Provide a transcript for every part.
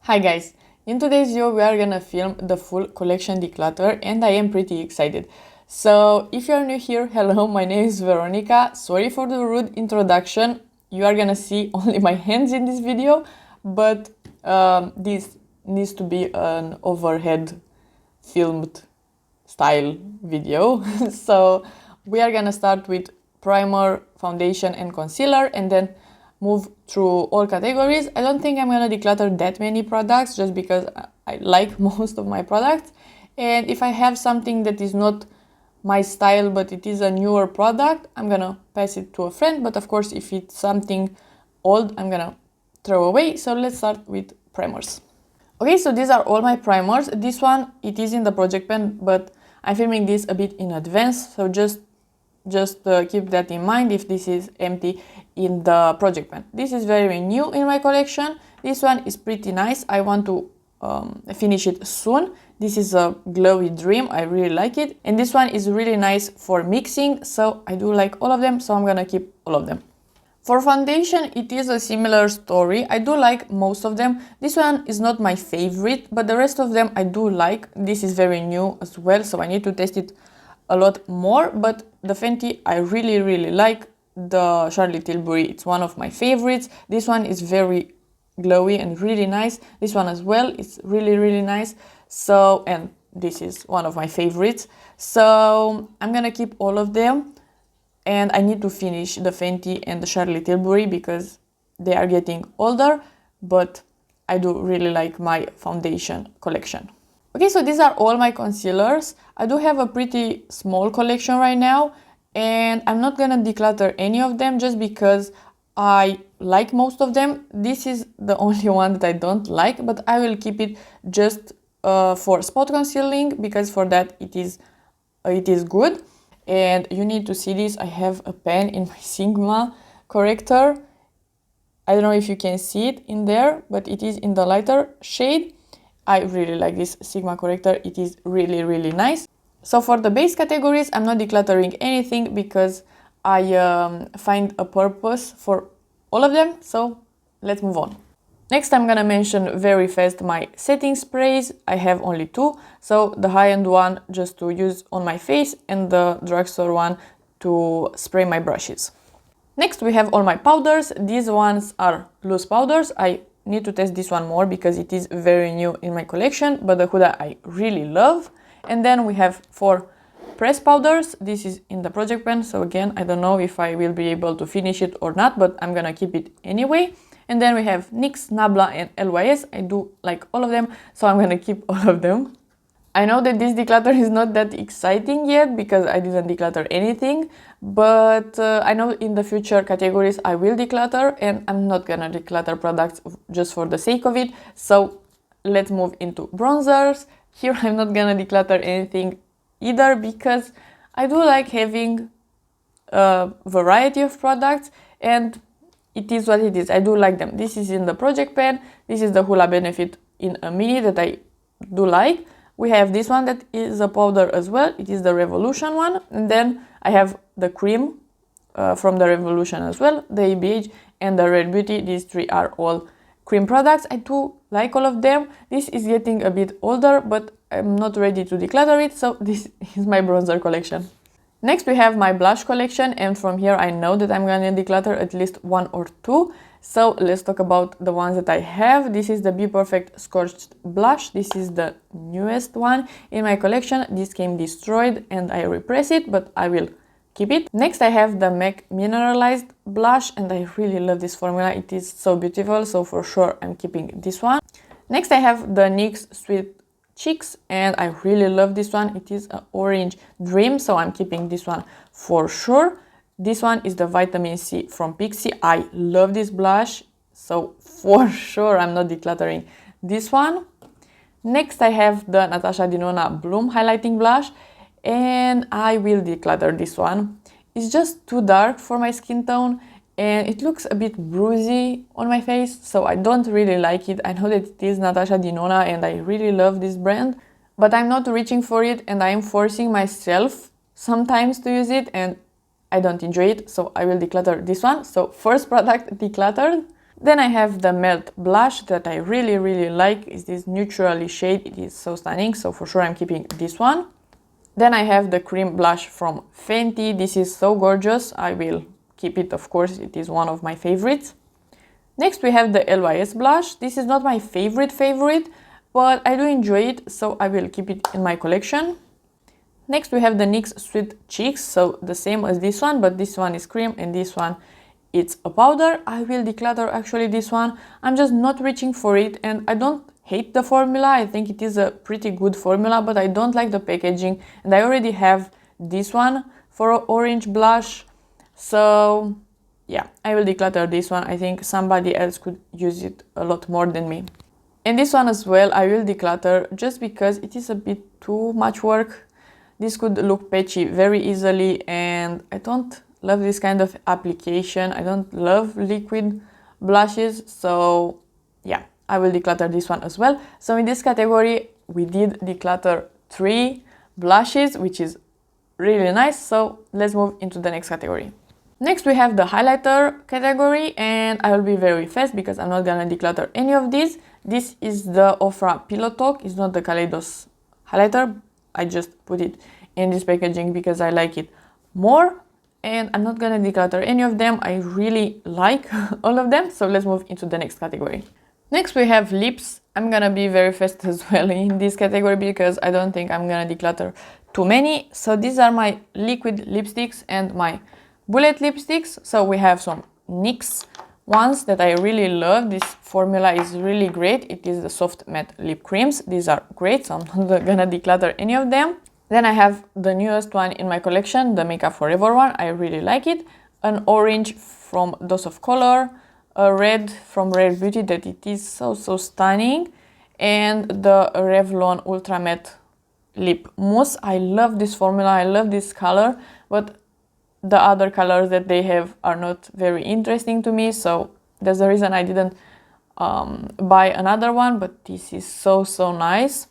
Hi guys, in today's video we are gonna film the full collection declutter and I am pretty excited. So if you're new here, hello, my name is Veronica. Sorry for the rude introduction. You are gonna see only my hands in this video, but this needs to be an overhead filmed style video. So we are gonna start with primer, foundation and concealer and then move through all categories. I don't think I'm gonna declutter that many products just because I like most of my products, and if I have something that is not my style but it is a newer product, I'm gonna pass it to a friend. But of course if it's something old, I'm gonna throw away. So let's start with primers. Okay, so these are all my primers. This one, it is in the project pen, but I'm filming this a bit in advance, so just keep that in mind if this is empty in the project pen. This is very new in my collection. This one is pretty nice. I want to finish it soon. This is a glowy dream. I really like it, and this one is really nice for mixing, so I do like all of them, so I'm gonna keep all of them. For foundation, it is a similar story. I do like most of them. This one is not my favorite, but the rest of them I do like. This is very new as well, so I need to test it a lot more, but the Fenty I really like. The Charlotte Tilbury, it's one of my favorites. This one is very glowy and really nice. This one as well, it's really nice. So, and this is one of my favorites. So I'm gonna keep all of them, and I need to finish the Fenty and the Charlotte Tilbury because they are getting older, but I do really like my foundation collection. Okay, so these are all my concealers. I do have a pretty small collection right now, and I'm not gonna declutter any of them just because I like most of them. This is the only one that I don't like, but I will keep it just for spot concealing because for that it is good. And you need to see this. I have a pen in my Sigma corrector. I don't know if you can see it in there, but it is in the lighter shade. I really like this Sigma corrector. It is really nice. So for the base categories, I'm not decluttering anything because I find a purpose for all of them. So let's move on. Next, I'm gonna mention very fast my setting sprays. I have only two. So the high-end one just to use on my face and the drugstore one to spray my brushes. Next, we have all my powders. These ones are loose powders. I need to test this one more because it is very new in my collection, but the Huda I really love. And then we have 4 pressed powders. This is in the project pen, so again, I don't know if I will be able to finish it or not, but I'm gonna keep it anyway. And then we have NYX, Nabla and LYS. I do like all of them, so I'm gonna keep all of them. I know that this declutter is not that exciting yet because I didn't declutter anything, but I know in the future categories I will declutter, and I'm not gonna declutter products just for the sake of it. So let's move into bronzers. Here I'm not gonna declutter anything either because I do like having a variety of products, and it is what it is. I do like them. This is in the project pen. This is the Hoola Benefit in a mini that I do like. We have this one that is a powder as well. It is the Revolution one. And then I have the cream from the Revolution as well, the ABH and the Red Beauty. These 3 are all cream products. I do like all of them. This is getting a bit older, but I'm not ready to declutter it. So this is my bronzer collection. Next, we have my blush collection, and from here I know that I'm gonna declutter at least 1 or 2. So let's talk about the ones that I have. This is the Be Perfect Scorched Blush. This is the newest one in my collection. This came destroyed and I repressed it, but I will keep it. Next, I have the MAC Mineralized Blush, and I really love this formula. It is so beautiful, so for sure I'm keeping this one. Next, I have the NYX Sweet Cheeks, and I really love this one. It is an orange dream, so I'm keeping this one for sure. This one is the Vitamin C from Pixi. I love this blush, so for sure I'm not decluttering this one. Next, I have the Natasha Denona Bloom Highlighting Blush, and I will declutter this one. It's just too dark for my skin tone, and it looks a bit bruisey on my face, so I don't really like it. I know that it is Natasha Denona and I really love this brand, but I'm not reaching for it and I am forcing myself sometimes to use it, and I don't enjoy it, so I will declutter this one. So first product decluttered. Then I have the Melt blush that I really like. It's this neutrally shade. It is so stunning, so for sure I'm keeping this one. Then I have the Cream blush from Fenty. This is so gorgeous. I will keep it, of course. It is one of my favorites. Next we have the LYS blush. This is not my favorite, but I do enjoy it, so I will keep it in my collection. Next we have the NYX Sweet Cheeks, so the same as this one, but this one is cream and this one it's a powder. I will declutter actually this one. I'm just not reaching for it, and I don't hate the formula. I think it is a pretty good formula, but I don't like the packaging, and I already have this one for an orange blush. So yeah, I will declutter this one. I think somebody else could use it a lot more than me. And this one as well, I will declutter just because it is a bit too much work. This could look patchy very easily, and I don't love this kind of application. I don't love liquid blushes, so yeah, I will declutter this one as well. So in this category, we did declutter 3 blushes, which is really nice. So let's move into the next category. Next we have the highlighter category, and I will be very fast because I'm not gonna declutter any of these. This is the Ofra Pillow Talk. It's not the Kaleidos highlighter. I just put it in this packaging because I like it more, and I'm not gonna declutter any of them. I really like all of them. So let's move into the next category. Next we have lips. I'm gonna be very fast as well in this category because I don't think I'm gonna declutter too many. So these are my liquid lipsticks and my bullet lipsticks. So we have some NYX ones that I really love. This formula is really great. It is the soft matte lip creams. These are great, so I'm not gonna declutter any of them. Then I have the newest one in my collection, the Makeup Forever one. I really like it. An orange from Dose of Color, a red from Rare Beauty that it is so stunning, and the Revlon Ultra Matte Lip Mousse. I love this formula, I love this color, but the other colors that they have are not very interesting to me, so that's the reason I didn't buy another one, but this is so nice.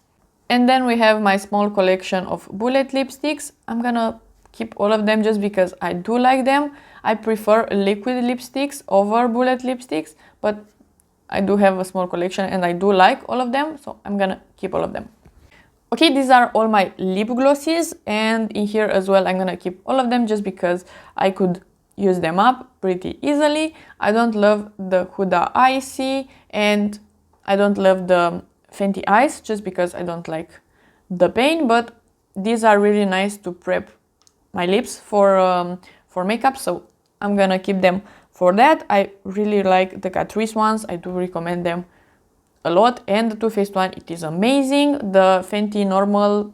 And then we have my small collection of bullet lipsticks. I'm gonna keep all of them just because I do like them. I prefer liquid lipsticks over bullet lipsticks, but I do have a small collection and I do like all of them, so I'm gonna keep all of them. Okay, these are all my lip glosses, and in here as well I'm gonna keep all of them just because I could use them up pretty easily. I don't love the Huda Icy, and I don't love the Fenty Ice just because I don't like the paint, but these are really nice to prep my lips for makeup, so I'm gonna keep them for that. I really like the Catrice ones. I do recommend them a lot, and the Too Faced one, it is amazing. The Fenty normal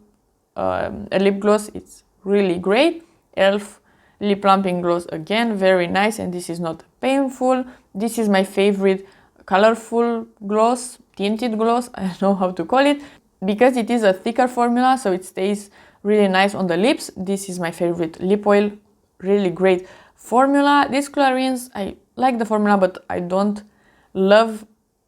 lip gloss, it's really great. Elf lip plumping gloss, again, very nice, and this is not painful. This is my favorite colorful gloss, tinted gloss, I don't know how to call it, because it is a thicker formula, so it stays really nice on the lips. This is my favorite lip oil, really great formula. These Clarins, I like the formula, but I don't love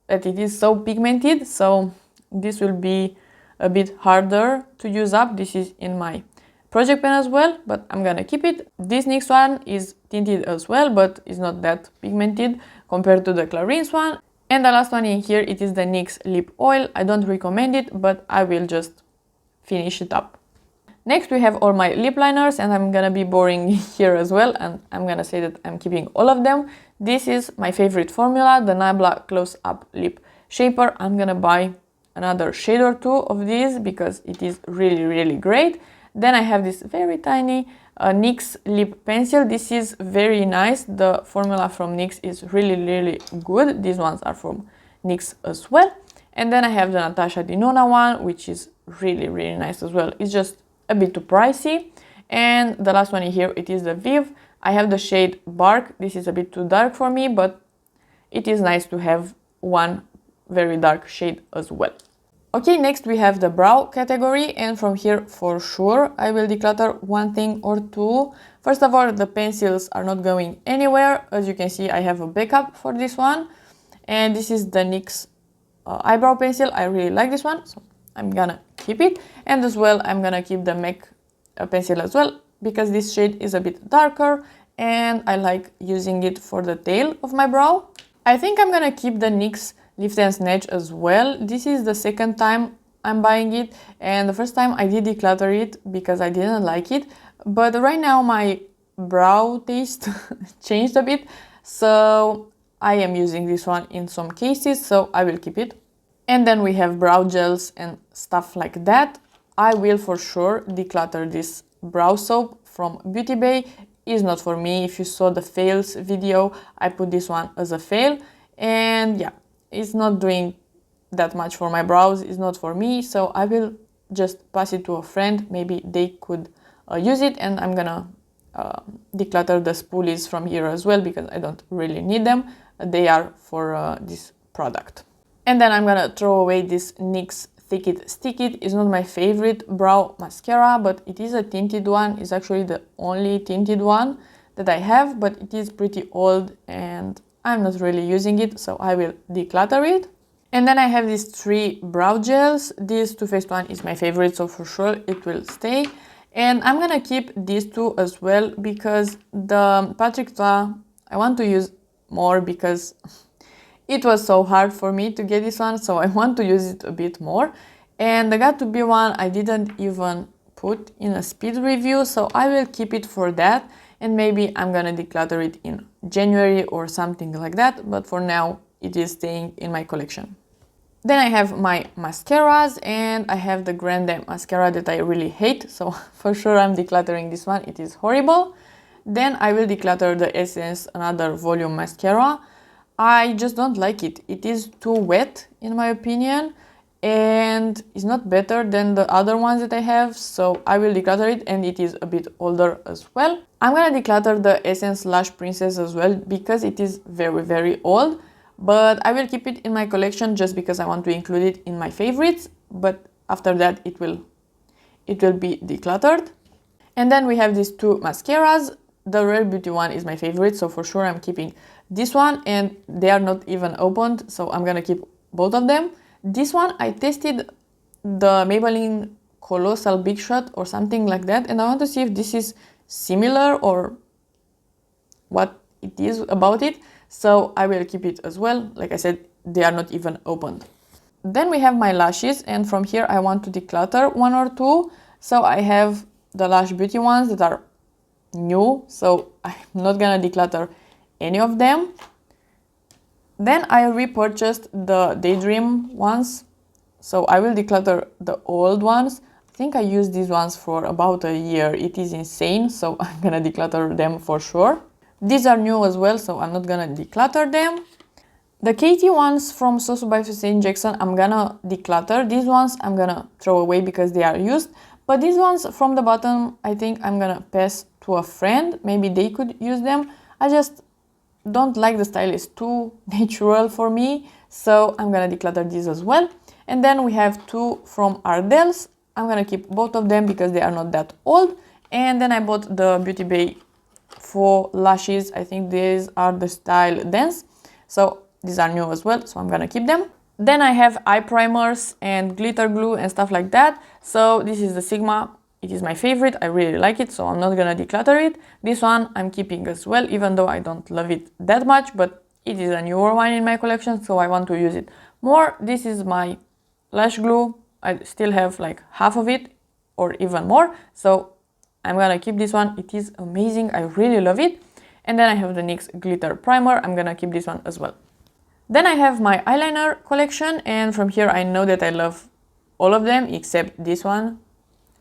that it is so pigmented, so this will be a bit harder to use up. This is in my project pen as well, but I'm gonna keep it. This next one is tinted as well, but it's not that pigmented compared to the Clarins one. And the last one in here, it is the NYX lip oil. I don't recommend it, but I will just finish it up. Next we have all my lip liners, and I'm gonna be boring here as well, and I'm gonna say that I'm keeping all of them. This is my favorite formula, the Nabla Close Up Lip Shaper. I'm gonna buy another shade or two of these because it is really great. Then I have this very tiny NYX lip pencil. This is very nice. The formula from NYX is really good. These ones are from NYX as well. And then I have the Natasha Denona one, which is really nice as well. It's just a bit too pricey. And the last one in here, it is the Viv. I have the shade Bark. This is a bit too dark for me, but it is nice to have one very dark shade as well. Okay, next we have the brow category, and from here for sure I will declutter one thing or two. First of all, the pencils are not going anywhere. As you can see, I have a backup for this one, and this is the NYX eyebrow pencil. I really like this one, so I'm gonna keep it. And as well, I'm gonna keep the MAC pencil as well, because this shade is a bit darker and I like using it for the tail of my brow. I think I'm gonna keep the NYX Lift and Snatch as well. This is the second time I'm buying it, and the first time I did declutter it because I didn't like it, but right now my brow taste changed a bit, so I am using this one in some cases, so I will keep it. And then we have brow gels and stuff like that. I will for sure declutter this brow soap from Beauty Bay. Is not for me. If you saw the fails video, I put this one as a fail, and yeah, it's not doing that much for my brows. It's not for me, so I will just pass it to a friend. Maybe they could use it, and I'm gonna declutter the spoolies from here as well because I don't really need them. They are for this product. And then I'm gonna throw away this NYX Thick It Stick It. It's not my favorite brow mascara, but it is a tinted one. It's actually the only tinted one that I have, but it is pretty old and I'm not really using it, so I will declutter it. And then I have these 3 brow gels. This Too Faced one is my favorite, so for sure it will stay. And I'm gonna keep these 2 as well because the Patrick Ta I want to use more because it was so hard for me to get this one, so I want to use it a bit more. And the Got To Be one I didn't even put in a speed review, so I will keep it for that. And maybe I'm gonna declutter it in January or something like that, but for now it is staying in my collection. Then I have my mascaras, and I have the Grande mascara that I really hate, so for sure I'm decluttering this one. It is horrible. Then I will declutter the Essence Another Volume Mascara. I just don't like it. It is too wet in my opinion, and it's not better than the other ones that I have, so I will declutter it, and it is a bit older as well. I'm gonna declutter the Essence Lash Princess as well because it is very old, but I will keep it in my collection just because I want to include it in my favorites, but after that it will be decluttered. And then we have these 2 mascaras. The Rare Beauty one is my favorite, so for sure I'm keeping this one, and they are not even opened, so I'm gonna keep both of them. This one I tested the Maybelline Colossal Big Shot or something like that, and I want to see if this is similar or what it is about it, so I will keep it as well. Like I said, they are not even opened. Then we have my lashes, and from here I want to declutter 1 or 2. So I have the Lush Beauty ones that are new, so I'm not gonna declutter any of them. Then I repurchased the Daydream ones, so I will declutter the old ones. I think I used these ones for about a year. It is insane, so I'm gonna declutter them for sure. These are new as well, so I'm not gonna declutter them. The Katie ones from Sosu by Hussein Jackson, I'm gonna declutter. These ones I'm gonna throw away because they are used. But these ones from the bottom, I think I'm gonna pass to a friend. Maybe they could use them. I just don't like the style. It's too natural for me, so I'm gonna declutter these as well. And then we have 2 from Ardell's. I'm gonna keep both of them because they are not that old. And then I bought the Beauty Bay 4 lashes. I think these are the style Dance, so these are new as well, so I'm gonna keep them. Then I have eye primers and glitter glue and stuff like that. So this is the Sigma. It is my favorite. I really like it, so I'm not gonna declutter it. This one I'm keeping as well, even though I don't love it that much, but it is a newer one in my collection, so I want to use it more. This is my lash glue. I still have like half of it or even more, so I'm gonna keep this one. It is amazing. I really love it. And then I have the NYX glitter primer. I'm gonna keep this one as well. Then I have my eyeliner collection, and from here I know that I love all of them except this one,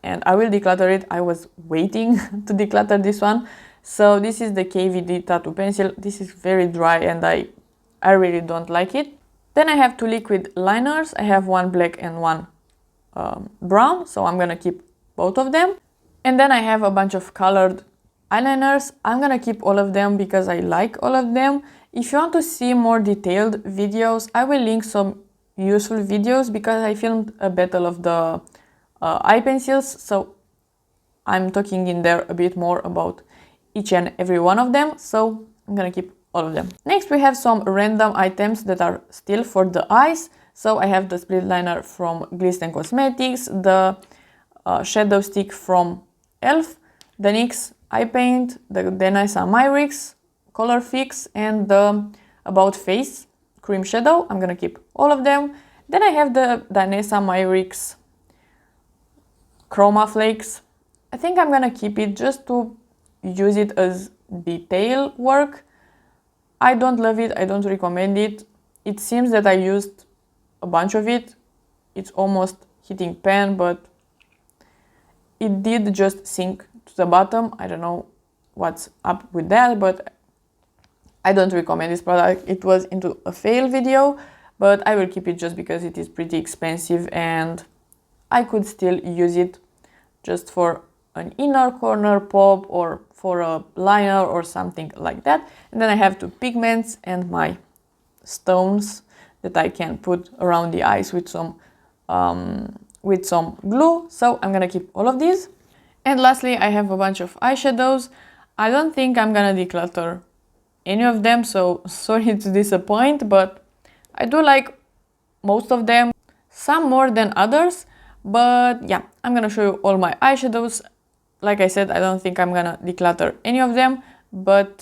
and I will declutter it. I was waiting to declutter this one. So this is the KVD tattoo pencil. This is very dry and I really don't like it. Then I have 2 liquid liners. I have one black and one brown, so I'm gonna keep both of them. And then I have a bunch of colored eyeliners. I'm gonna keep all of them because I like all of them. If you want to see more detailed videos, I will link some useful videos because I filmed a battle of the eye pencils, so I'm talking in there a bit more about each and every one of them, so I'm gonna keep all of them. Next we have some random items that are still for the eyes. So I have the split liner from Glisten Cosmetics, the shadow stick from ELF, the NYX eye paint, the Denisa Myrix Color Fix, and the About Face cream shadow. I'm gonna keep all of them. Then I have the Danessa Myricks Chroma Flakes. I think I'm gonna keep it just to use it as detail work. I don't love it, I don't recommend it. It seems that I used a bunch of it. It's almost hitting pan, but it did just sink to the bottom. I don't know what's up with that, but I don't recommend this product. It was into a fail video, but I will keep it just because it is pretty expensive and I could still use it just for an inner corner pop or for a liner or something like that. And then I have two pigments and my stones that I can put around the eyes with some glue. So I'm gonna keep all of these. And lastly, I have a bunch of eyeshadows. I don't think I'm gonna declutter any of them, so sorry to disappoint, but I do like most of them, some more than others. But yeah, I'm gonna show you all my eyeshadows. Like I said, I don't think I'm gonna declutter any of them, but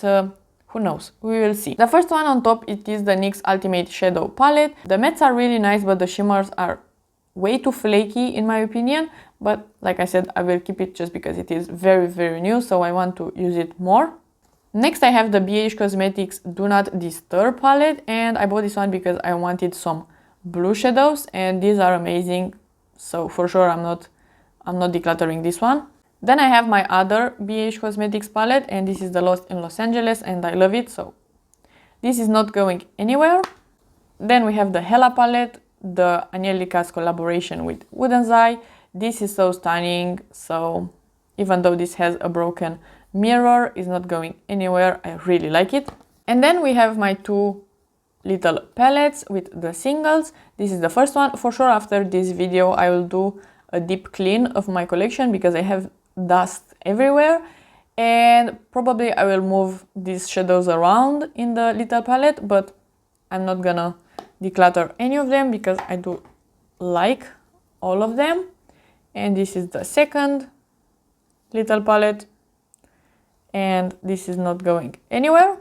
who knows, we will see. The first one on top, it is the NYX Ultimate Shadow Palette. The mattes are really nice, but the shimmers are way too flaky in my opinion. But like I said, I will keep it just because it is very, very new, so I want to use it more. Next, I have the BH Cosmetics Do Not Disturb palette, and I bought this one because I wanted some blue shadows, and these are amazing. So for sure, I'm not decluttering this one. Then I have my other BH Cosmetics palette, and this is the Lost in Los Angeles, and I love it, so this is not going anywhere. Then we have the Hella palette, the Angelica's collaboration with Wooden's Eye. This is so stunning, so even though this has a broken mirror, it's not going anywhere. I really like it. And then we have my two little palettes with the singles. This is the first one. For sure, after this video, I will do a deep clean of my collection because I have dust everywhere. And probably I will move these shadows around in the little palette, but I'm not gonna declutter any of them because I do like all of them. And this is the second little palette, and this is not going anywhere.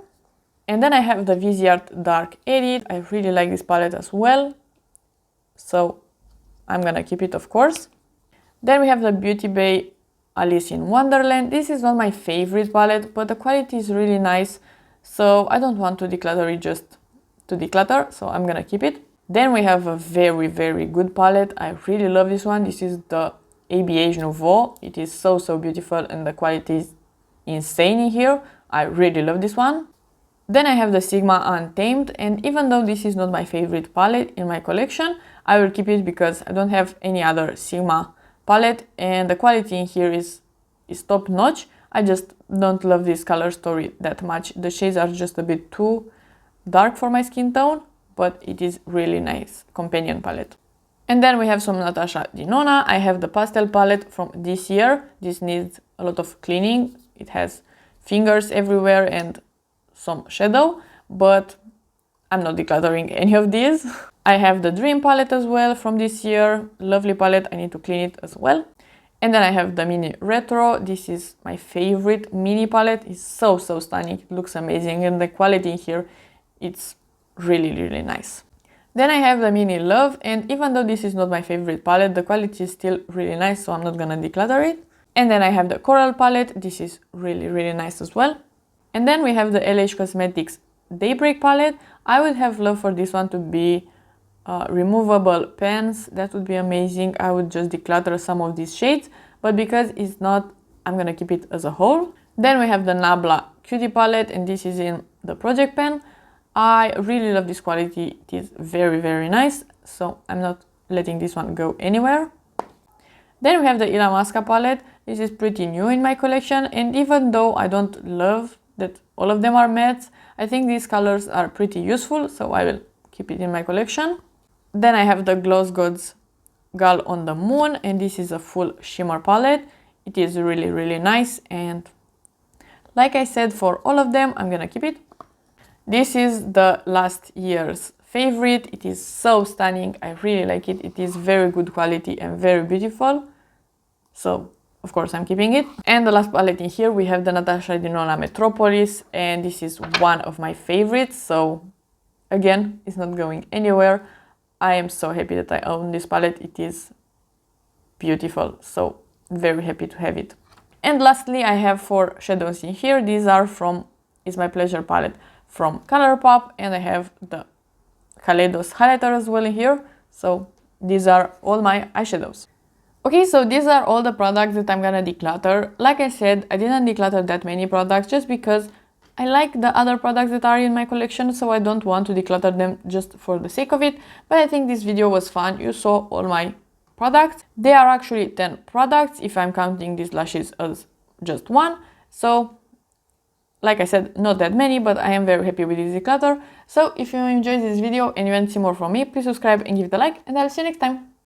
And then I have the Viseart Dark Edit. I really like this palette as well, so I'm gonna keep it, of course. Then we have the Beauty Bay Alice in Wonderland. This is not my favorite palette, but the quality is really nice, so I don't want to declutter it just to declutter, so I'm gonna keep it. Then we have a very, very good palette. I really love this one. This is the ABH Nouveau. It is so, so beautiful, and the quality is insane in here. I really love this one. Then I have the Sigma Untamed, and even though this is not my favorite palette in my collection, I will keep it because I don't have any other Sigma palette, and the quality in here is top notch. I just don't love this color story that much. The shades are just a bit too dark for my skin tone, but it is really nice companion palette. And then we have some Natasha Denona. I have the pastel palette from this year. This needs a lot of cleaning. It has fingers everywhere and some shadow, but I'm not decluttering any of these. I have the Dream palette as well from this year. Lovely palette. I need to clean it as well. And then I have the Mini Retro. This is my favorite mini palette. It's so, so stunning. It looks amazing, and the quality in here, it's really, really nice. Then I have the Mini Love, and even though this is not my favorite palette, the quality is still really nice, so I'm not gonna declutter it. And then I have the Coral palette. This is really, really nice as well. And then we have the LH Cosmetics Daybreak palette. I would have loved for this one to be removable pens. That would be amazing. I would just declutter some of these shades, but because it's not, I'm gonna keep it as a whole. Then we have the Nabla Cutie palette, and this is in the Project Pen. I really love this quality. It is very, very nice, so I'm not letting this one go anywhere. Then we have the Illamasqua palette. This is pretty new in my collection, and even though I don't love that all of them are mattes, I think these colors are pretty useful, so I will keep it in my collection. Then I have the Gloss Gods Gal on the Moon, and this is a full shimmer palette. It is really, really nice, and like I said, for all of them, I'm gonna keep it. This is the last year's favorite. It is so stunning. I really like it. It is very good quality and very beautiful. So, of course, I'm keeping it. And the last palette in here, we have the Natasha Denona Metropolis. And this is one of my favorites. So, again, it's not going anywhere. I am so happy that I own this palette. It is beautiful, so very happy to have it. And lastly, I have 4 shadows in here. These are from Is My Pleasure palette from Colourpop, and I have the Kaleidos highlighter as well in here. So these are all my eyeshadows. Okay, so these are all the products that I'm gonna declutter. Like I said, I didn't declutter that many products just because I like the other products that are in my collection, so I don't want to declutter them just for the sake of it. But I think this video was fun. You saw all my products. There are actually 10 products if I'm counting these lashes as just one. So like I said, not that many, but I am very happy with this declutter. So if you enjoyed this video and you want to see more from me, please subscribe and give it a like, and I'll see you next time.